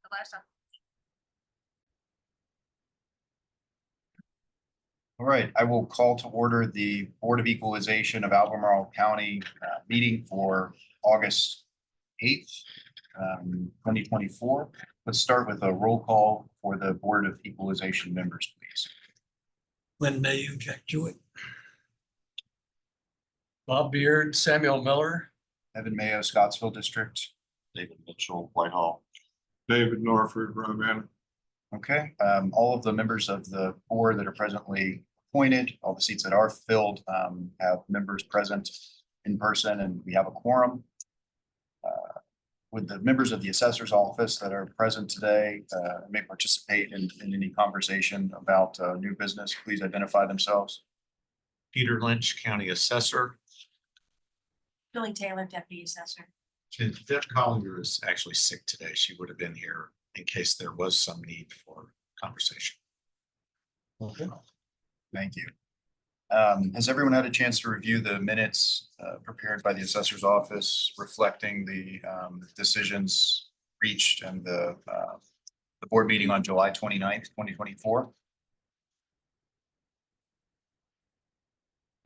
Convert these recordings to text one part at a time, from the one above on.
the last time. All right, I will call to order the Board of Equalization of Albemarle County meeting for August 8th, 2024. Let's start with a roll call for the Board of Equalization members, please. Lynn Mayu, Jack Jewett. Bob Beard, Samuel Miller. Evan Mayo, Scottsville District. David Mitchell, Whitehall. David Norford, Roman. Okay, all of the members of the board that are presently appointed, all the seats that are filled have members present in person, and we have a quorum. With the members of the assessor's office that are present today, may participate in any conversation about new business, please identify themselves. Peter Lynch, County Assessor. Billy Taylor, Deputy Assessor. And Deb Collier is actually sick today. She would have been here in case there was some need for conversation. Okay. Thank you. Has everyone had a chance to review the minutes prepared by the assessor's office reflecting the decisions reached and the board meeting on July 29th, 2024?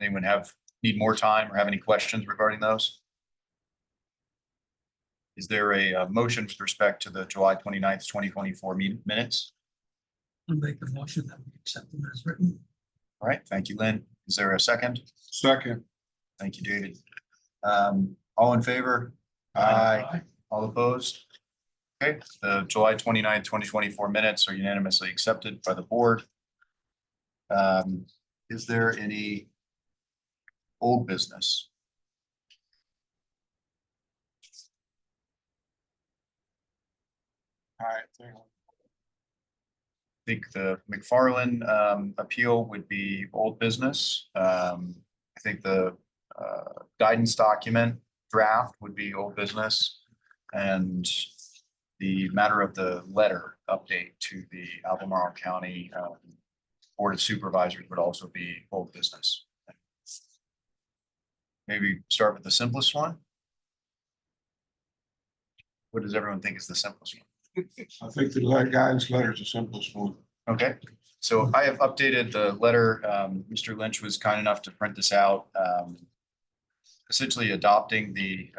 Anyone need more time or have any questions regarding those? Is there a motion with respect to the July 29th, 2024 minutes? I'll make the motion that we accept them as written. All right, thank you, Lynn. Is there a second? Second. Thank you, David. All in favor? Aye. All opposed? Okay, the July 29th, 2024 minutes are unanimously accepted by the board. Is there any old business? All right. I think the McFarland appeal would be old business. I think the guidance document draft would be old business. And the matter of the letter update to the Albemarle County Board of Supervisors would also be old business. Maybe start with the simplest one. What does everyone think is the simplest one? I think the guidance letter is the simplest one. Okay, so I have updated the letter. Mr. Lynch was kind enough to print this out. Essentially adopting the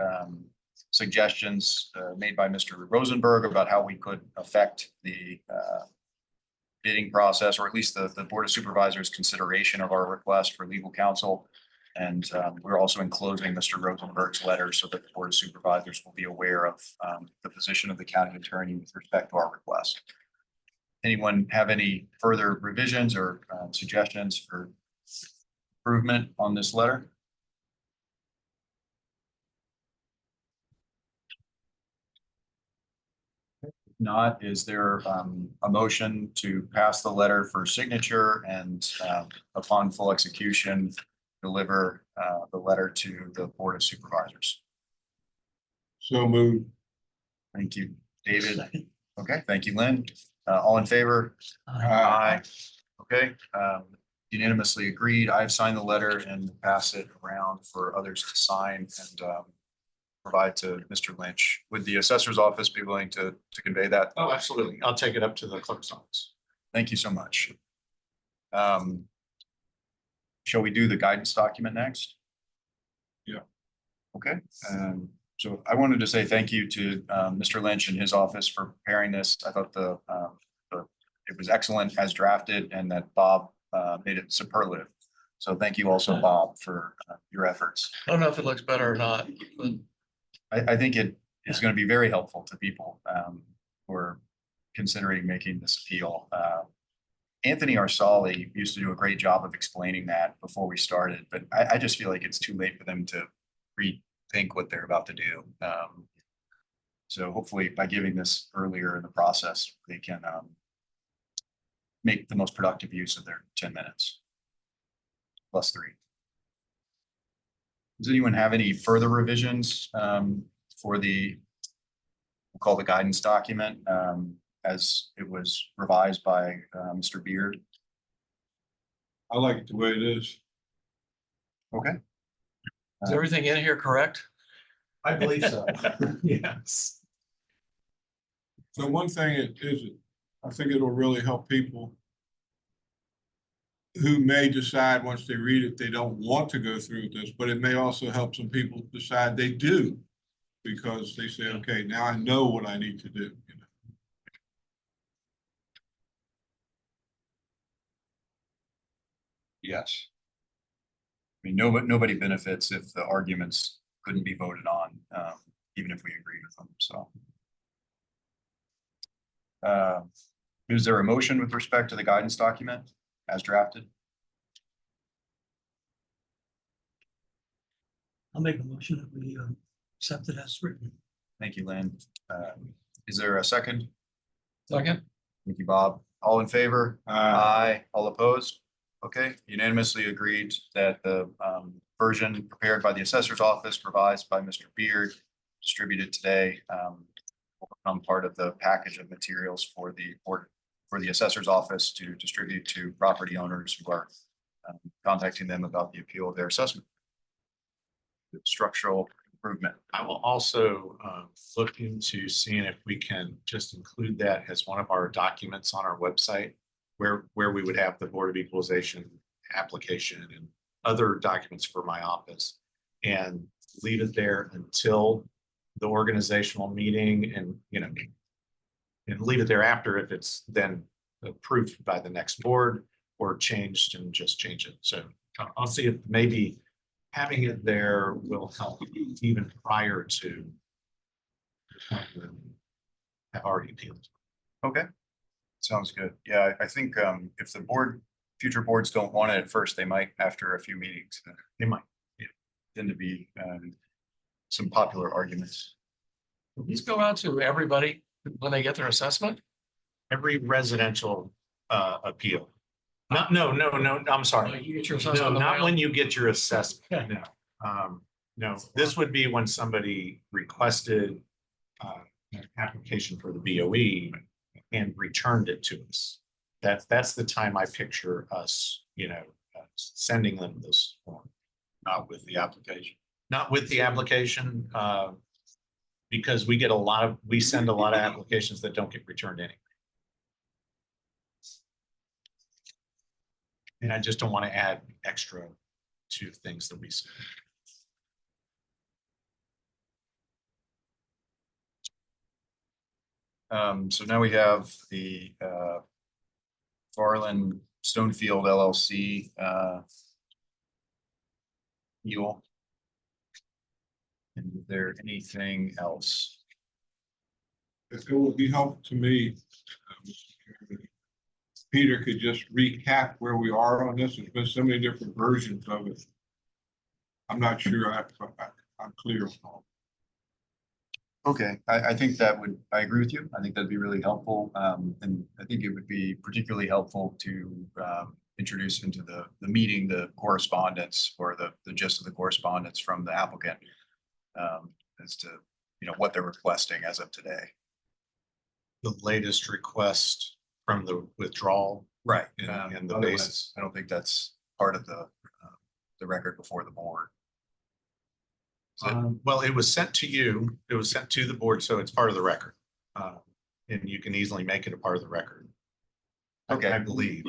suggestions made by Mr. Rosenberg about how we could affect the bidding process, or at least the Board of Supervisors' consideration of our request for legal counsel. And we're also enclosing Mr. Rosenberg's letter so that the Board of Supervisors will be aware of the position of the county attorney with respect to our request. Anyone have any further revisions or suggestions for improvement on this letter? If not, is there a motion to pass the letter for signature and upon full execution, deliver the letter to the Board of Supervisors? So moved. Thank you, David. Second. Okay, thank you, Lynn. All in favor? Aye. Okay, unanimously agreed. I've signed the letter and pass it around for others to sign and provide to Mr. Lynch. Would the assessor's office be willing to convey that? Oh, absolutely. I'll take it up to the clerk's office. Thank you so much. Shall we do the guidance document next? Yeah. Okay, so I wanted to say thank you to Mr. Lynch and his office for preparing this. I thought it was excellent as drafted, and that Bob made it superlative. So thank you also, Bob, for your efforts. I don't know if it looks better or not, but I think it is going to be very helpful to people who are considering making this appeal. Anthony Arsali used to do a great job of explaining that before we started, but I just feel like it's too late for them to rethink what they're about to do. So hopefully by giving this earlier in the process, they can make the most productive use of their 10 minutes plus 3. Does anyone have any further revisions for we'll call the guidance document as it was revised by Mr. Beard? I like it the way it is. Okay. is everything in here correct? I believe so. Yes. So one thing it is, I think it'll really help people who may decide once they read it, they don't want to go through with this, but it may also help some people decide they do. Because they say, okay, now I know what I need to do, you know. Yes. I mean, nobody benefits if the arguments couldn't be voted on, even if we agree with them, so. Is there a motion with respect to the guidance document as drafted? I'll make a motion that we accept it as written. Thank you, Lynn. Is there a second? Second. Thank you, Bob. All in favor? Aye. All opposed? Okay, unanimously agreed that the version prepared by the assessor's office, revised by Mr. Beard, distributed today, will become part of the package of materials for the assessor's office to distribute to property owners who are contacting them about the appeal of their assessment. The structural improvement. I will also look into seeing if we can just include that as one of our documents on our website, where we would have the Board of Equalization application and other documents for my office, and leave it there until the organizational meeting, and and leave it there after if it's then approved by the next board or changed, and just change it. So I'll see if maybe having it there will help even prior to have already appealed. Okay, sounds good. Yeah, I think if the future boards don't want it at first, they might after a few meetings. They might. Tend to be some popular arguments. These go out to everybody when they get their assessment? Every residential appeal. No, I'm sorry. You get your No, assessment in the not mail? when you get your assessment. Okay. No. No, this would be when somebody requested an application for the BOE and returned it to us. That's the time I picture us, sending them this form. Not with the application. Not with the application, because we send a lot of applications that don't get returned anyway. And I just don't want to add extra to things that we send. So now we have the Farland Stonefield LLC deal. And is there anything else? It would be helpful to me, Mr. Chairman, if Peter could just recap where we are on this. There's been so many different versions of it. I'm not sure I'm clear on. Okay, I think I agree with you. I think that'd be really helpful. And I think it would be particularly helpful to introduce into the meeting the correspondence, or the gist of the correspondence from the applicant as to what they're requesting as of today. The latest request from the withdrawal. Right. And the Otherwise, basis. I don't think that's part of the record before the board. Well, it was sent to you. It was sent to the board, so it's part of the record. And you can easily make it a part of the record. Okay. I believe.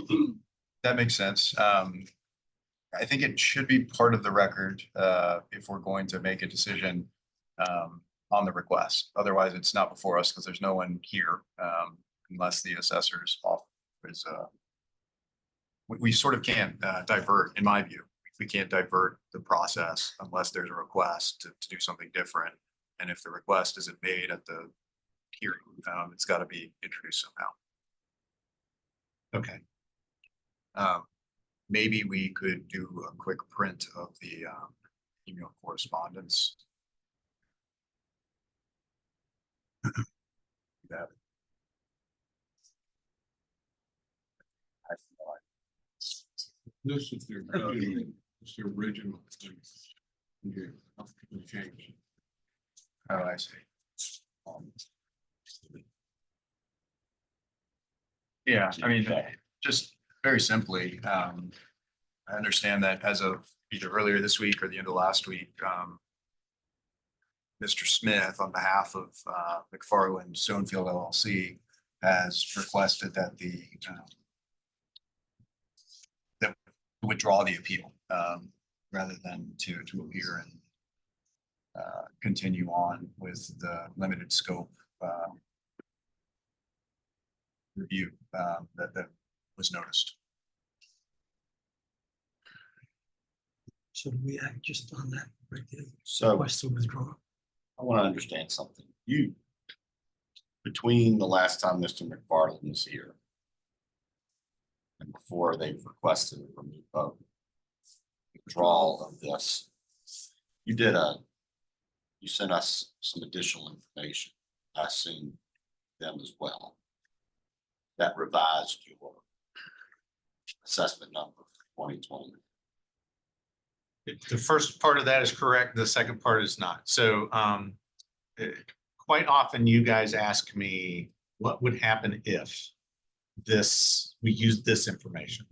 That makes sense. I think it should be part of the record if we're going to make a decision on the request. Otherwise, it's not before us because there's no one here unless the assessor's office is. We sort of can't divert, in my view. We can't divert the process unless there's a request to do something different. And if the request isn't made at the hearing, it's got to be introduced somehow. Okay. Maybe we could do a quick print of the email correspondence. That. This is the original, it's the original thing. Yeah, I'll change. Oh, I see. Yeah, I mean, just very simply, I understand that as of either earlier this week or the end of last week, Mr. Smith, on behalf of McFarland Stonefield LLC, has requested that that withdraw the appeal rather than to appear and continue on with the limited scope review that was noticed. So do we act just on that right there? So Request to withdraw. I want to understand something. Between the last time Mr. McFarland was here and before they've requested a withdrawal of this, you sent us some additional information. I assume them as well. That revised your assessment number for 2020. The first part of that is correct. The second part is not. So quite often you guys ask me, what would happen if we used this information?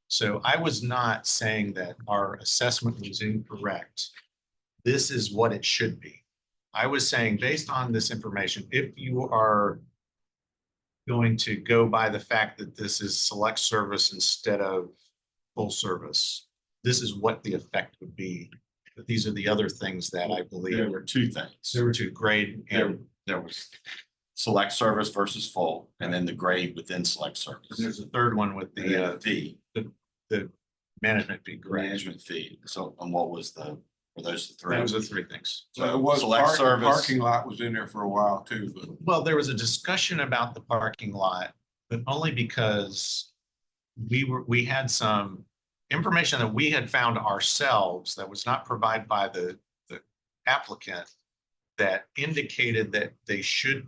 So I was not saying that our assessment was incorrect. This is what it should be. I was saying, based on this information, if you are going to go by the fact that this is select service instead of full service, this is what the effect would be. But these are the other things that I believe. There were two things. There were two, grade and There was select service versus full, and then the grade within select service. there's a third one with And then the the fee, management fee. Correct. management fee. So, and what was were those the three? That was the three things. So it was, Select the service. parking lot was in there for a while too, but Well, there was a discussion about the parking lot, but only because we had some information that we had found ourselves that was not provided by the applicant that indicated that they should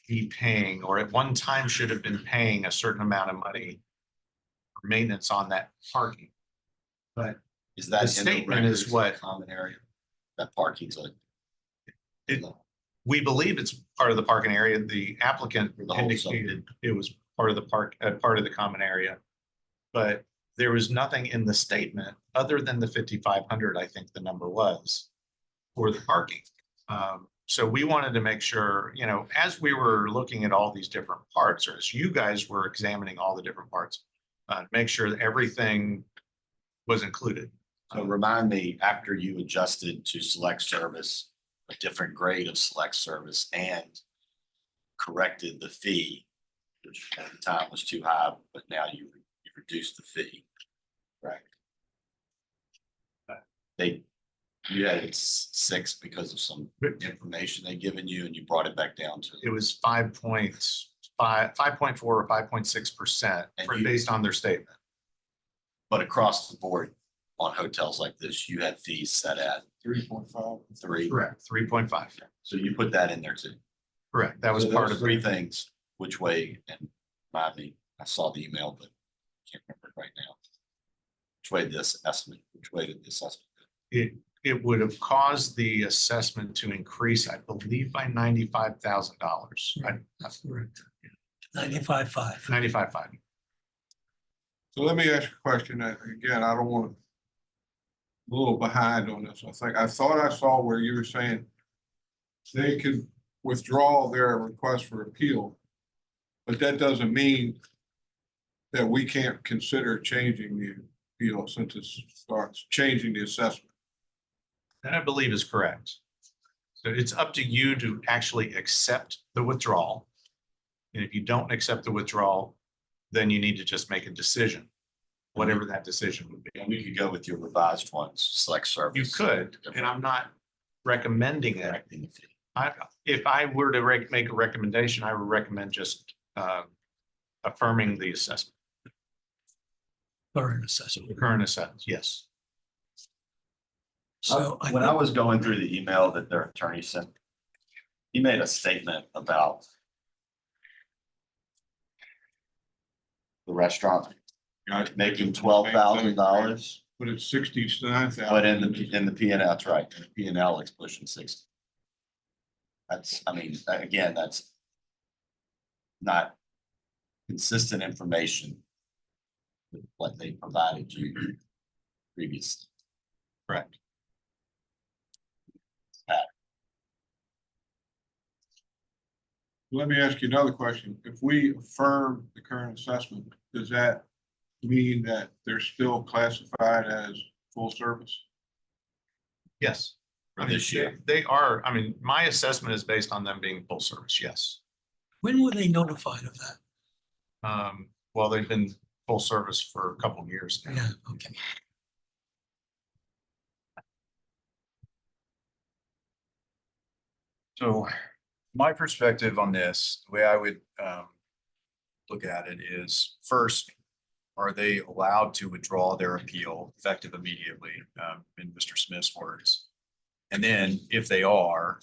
be paying, or at one time should have been paying, a certain amount of money for maintenance on that parking. But Is that the in the statement is records, what- common area? That parking's like. we believe it's part of the parking area. The applicant The whole indicated it was part of the part of the common area. But there was nothing in the statement other than the 5,500, I think the number was, for the parking. So we wanted to make sure, as we were looking at all these different parts, or as you guys were examining all the different parts, make sure that everything was included. So remind me, after you adjusted to select service, a different grade of select service, and corrected the fee, which at the time was too high, but now you reduced the fee. Right. You had it 6 because of some information they given you, and you brought it back down to. It was 5.4 or 5.6% And you- based on their statement. But across the board on hotels like this, you had fees set at 3.5. 3. Correct. 3.5. So you put that in there too. Correct. That was So part those of three it. things, which way, and remind me, I saw the email, but can't remember it right now. Which way did the assessment go? It would have caused the assessment to increase, I believe, by $95,000. That's correct. 95.5. 95.5. So let me ask you a question. Again, I don't want to. A little behind on this. I thought I saw where you were saying they could withdraw their request for appeal. But that doesn't mean that we can't consider changing the appeal since it starts changing the assessment. That I believe is correct. So it's up to you to actually accept the withdrawal. And if you don't accept the withdrawal, then you need to just make a decision, whatever that decision would be. And we could go with your revised ones, select service. You could, and I'm not recommending that. Correcting the fee. If I were to make a recommendation, I would recommend just affirming the assessment, Current assessment. the current assessment, yes. So When I was going through the email that their attorney sent, he made a statement about the restaurant making $12,000, But it's 69,000. but in the P and L, that's right, in the P and L, it's pushing 60. That's, I mean, again, that's not consistent information with what they provided you previously. Correct. Let me ask you another question. If we affirm the current assessment, does that mean that they're still classified as full service? Yes. For I mean, this year. they are, I mean, my assessment is based on them being full service, yes. When were they notified of that? Well, they've been full service for a couple of years now. Yeah, okay. So my perspective on this, the way I would look at it is, first, are they allowed to withdraw their appeal effective immediately, in Mr. Smith's words? And then if they are,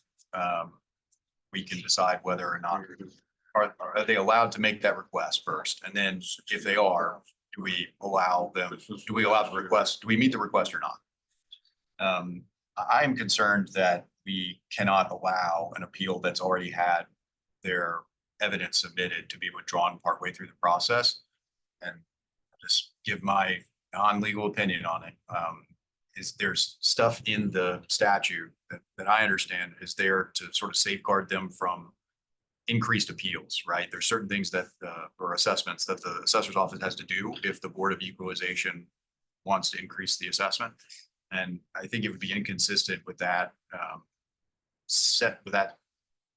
we can decide whether or not, are they allowed to make that request first? And then if they are, do we allow them, do we allow the request, do we meet the request or not? I'm concerned that we cannot allow an appeal that's already had their evidence submitted to be withdrawn partway through the process. And just give my non-legal opinion on it. Is there's stuff in the statute that I understand is there to sort of safeguard them from increased appeals, right? There's certain things that, or assessments that the assessor's office has to do if the Board of Equalization wants to increase the assessment. And I think it would be inconsistent with that, set with that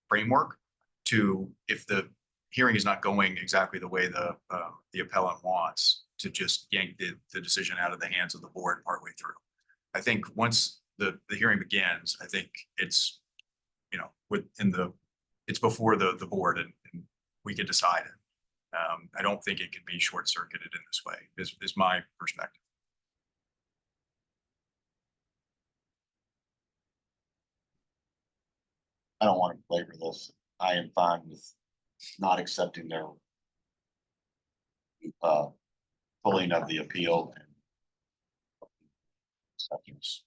framework to, if the hearing is not going exactly the way the appellant wants, to just yank the decision out of the hands of the board partway through. I think once the hearing begins, I think it's, you know, it's before the board and we can decide it. I don't think it can be short circuited in this way, is my perspective. I don't want to belabor this. I am fine with not accepting their pulling of the appeal and acceptance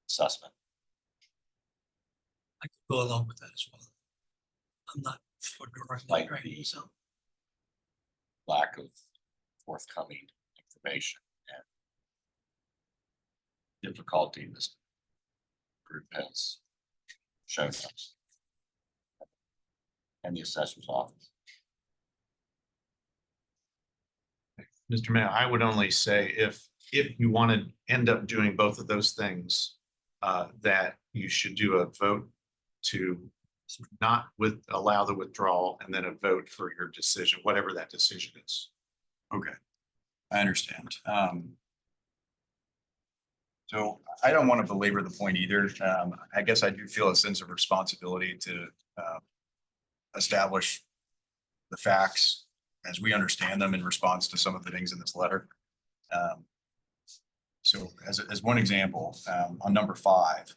assessment. I could go along with that as well. I'm not for directly Like writing, the- so. Lack of forthcoming information and difficulty this group has shown us. And the assessor's office. Mr. Mayor, I would only say if you want to end up doing both of those things, that you should do a vote to not allow the withdrawal and then a vote for your decision, whatever that decision is. Okay, I understand. So I don't want to belabor the point either. I guess I do feel a sense of responsibility to establish the facts as we understand them in response to some of the things in this letter. So as one example, on number 5,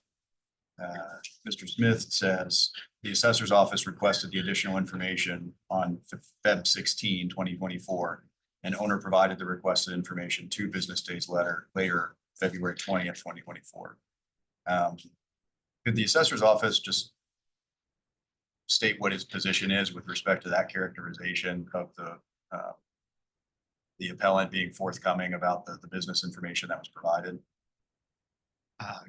Mr. Smith says, the assessor's office requested the additional information on Feb 16, 2024, and owner provided the requested information 2 business days later, February 20th, 2024. Could the assessor's office just state what his position is with respect to that characterization of the appellant being forthcoming about the business information that was provided?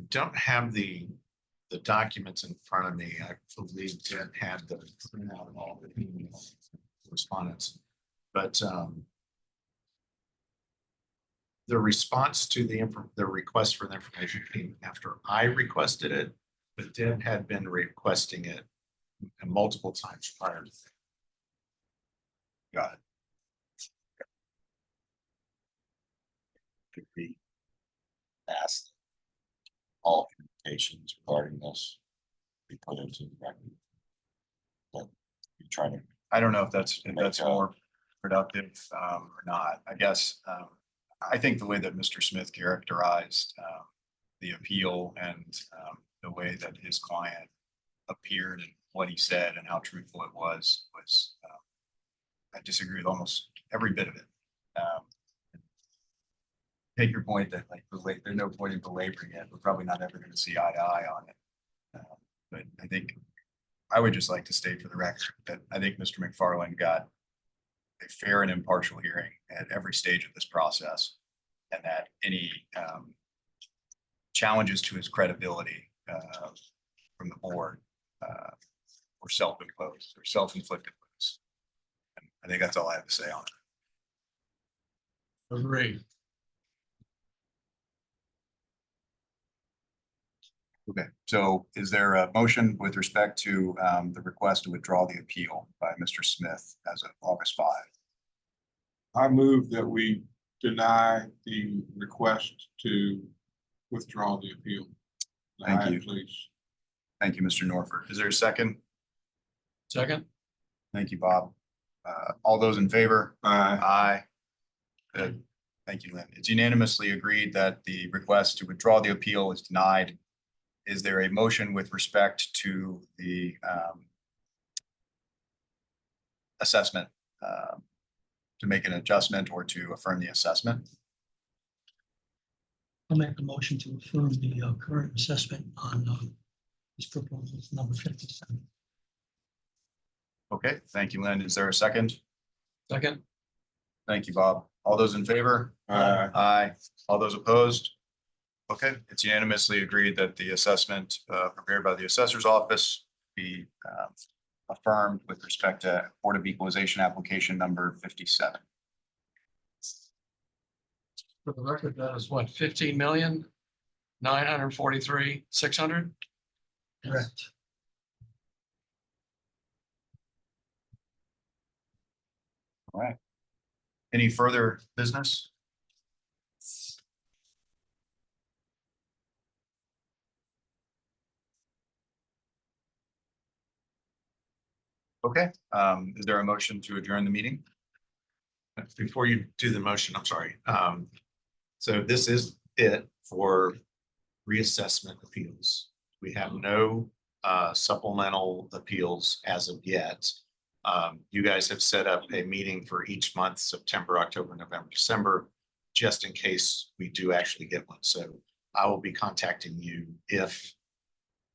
Don't have the documents in front of me. I believe Ted had the printout of all the email correspondence, but the response to the request for the information came after I requested it, but Deb had been requesting it multiple times prior to that. Got it. Could be asked all communications regarding this be put into the record. But you try to, I don't know if that's Make, more productive or not. I guess I think the way that Mr. Smith characterized the appeal and the way that his client appeared and what he said and how truthful it was I disagree with almost every bit of it. Take your point that there's no point in belaboring it. We're probably not ever going to see eye to eye on it. But I think I would just like to state for the record that I think Mr. McFarland got a fair and impartial hearing at every stage of this process, and that any challenges to his credibility from the board were self-imposed or self-inflicted. I think that's all I have to say on it. Agree. Okay, so is there a motion with respect to the request to withdraw the appeal by Mr. Smith as of August 5? I move that we deny the request to withdraw the appeal. Thank you. Please. Thank you, Mr. Norfolk. Is there a second? Second, Thank you, Bob. All those in favor? Aye. Aye. Good. Thank you, Lynn. It's unanimously agreed that the request to withdraw the appeal is denied. Is there a motion with respect to the assessment to make an adjustment or to affirm the assessment? I'll make a motion to affirm the current assessment on this proposal number 57. Okay, thank you, Lynn. Is there a second? second, Thank you, Bob. All those in favor? Aye. Aye. All those opposed? Okay, it's unanimously agreed that the assessment prepared by the assessor's office be affirmed with respect to Board of Equalization application number 57. for the record, that is what, 15,943,600? Correct. All right. Any further business? Okay, is there a motion to adjourn the meeting? Before you do the motion, I'm sorry. So this is it for reassessment appeals. We have no supplemental appeals as of yet. You guys have set up a meeting for each month, September, October, November, December, just in case we do actually get one. So I will be contacting you if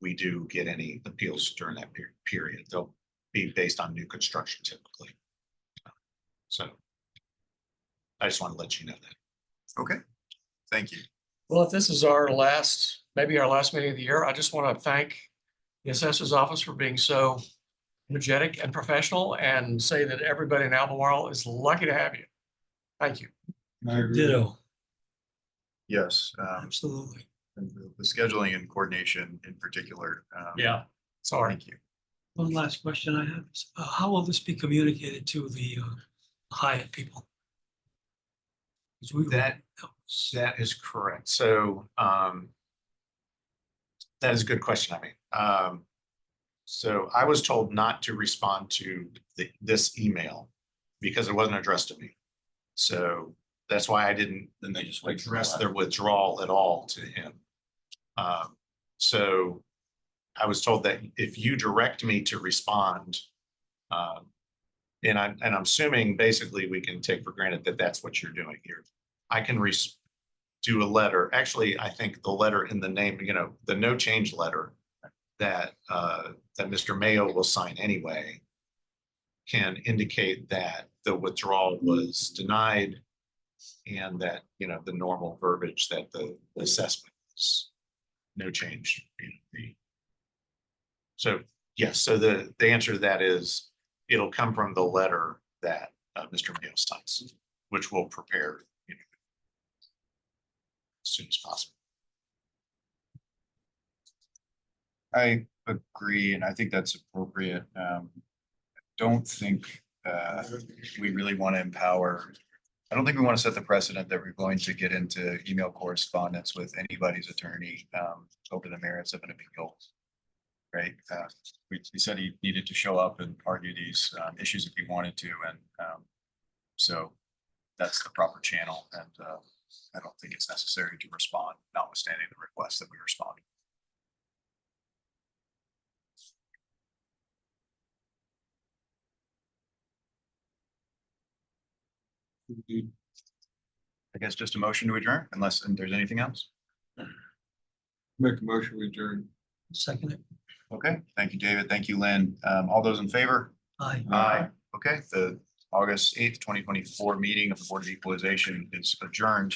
we do get any appeals during that period. They'll be based on new construction typically. So I just want to let you know that. Okay, thank you. Well, if this is our last, maybe our last meeting of the year, I just want to thank the assessor's office for being so energetic and professional and say that everybody in Albemarle is lucky to have you. Thank you. I agree. Ditto, Yes, absolutely. and the scheduling and coordination in particular. Yeah, sorry. Thank you. One last question I have is, how will this be communicated to the Hyatt people? 'Cause we- That is correct. So that is a good question. I mean, so I was told not to respond to this email because it wasn't addressed to me. So that's why I didn't Then they just wait for the address letter. their withdrawal at all to him. So I was told that if you direct me to respond, and I'm assuming basically we can take for granted that that's what you're doing here. I can do a letter. Actually, I think the letter in the name, the no change letter that Mr. Mayo will sign anyway can indicate that the withdrawal was denied and that, the normal verbiage that the assessment is no change. So yes, so the answer to that is it'll come from the letter that Mr. Mayo signs, which we'll prepare as soon as possible. I agree, and I think that's appropriate. Don't think we really want to empower. I don't think we want to set the precedent that we're going to get into email correspondence with anybody's attorney over the merits of an appeal. Right? We said he needed to show up and argue these issues if he wanted to, and so that's the proper channel. And I don't think it's necessary to respond, notwithstanding the request that we respond. Indeed. I guess just a motion to adjourn, unless there's anything else. Make a motion, we adjourn. Second it. Okay, thank you, David. Thank you, Lynn. All those in favor? Aye. Aye. Okay, the August 8th, 2024 meeting of the Board of Equalization is adjourned.